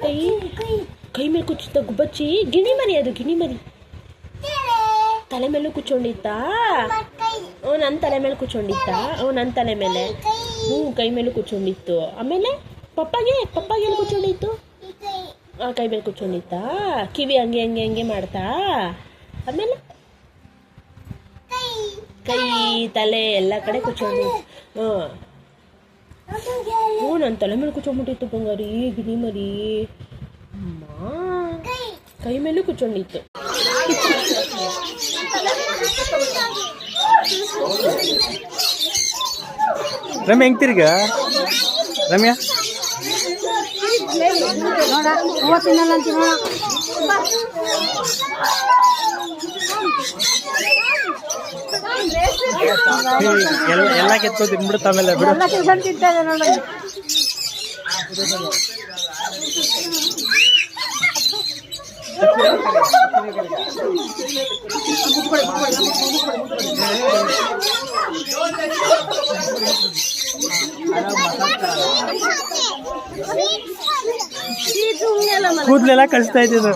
ಕೈ ಕೈ ಮೇಲೆ ಕುಚ್ಚುತ್ತ ಗುಬ್ಬಚ್ಚಿ. ಗಿಣಿ ಮರಿ ಅದು, ಗಿಣಿ ಮರಿ. ತಲೆ ಮೇಲೂ ಕೂತ್ಕೊಂಡಿತ್ತಾ? ನನ್ನ ತಲೆ ಮೇಲೆ ಕೂತ್ಕೊಂಡಿತ್ತಾ? ನನ್ನ ತಲೆ ಮೇಲೆ. ಕೈ ಮೇಲೂ ಕೂತ್ಕೊಂಡಿತ್ತು. ಆಮೇಲೆ ಪಪ್ಪಾಗೆ ಎಲ್ಲಿ ಕೂತ್ಕೊಂಡಿತ್ತು? ಕೈ ಮೇಲೆ ಕೂತ್ಕೊಂಡಿತ್ತಾ? ಕಿವಿ ಹಂಗೆ ಹಂಗೆ ಹಂಗೆ ಮಾಡ್ತಾ? ಆಮೇಲೆ ಕೈ, ತಲೆ ಎಲ್ಲ ಕಡೆ ಕೂತ್ಕೊಂಡಿತ್ತು. ನನ್ನ ತಲೆ ಮೇಲೆ ಕೂತ್ಕೊಂಡ್ಬಿಟ್ಟಿತ್ತು ಬಂಗಾರಿ ಗಿಣಿ ಮರಿ. ಕೈ ಮೇಲೂ ಕೂತ್ಕೊಂಡಿತ್ತು. ರಮ್ಯಾ ಹೆಂಗ್ ತಿರ್ಗ? ರಮ್ಯಾ ಎಲ್ಲ ಕೆತ್ತೋ ತಿನ್ಬಿಡುತ್ತ ಆಮೇಲೆ ಬಿಡು. ಕೂದಲೆಲ್ಲ ಕಳಿಸ್ತಾ ಇದ್ದಿದ್ದು.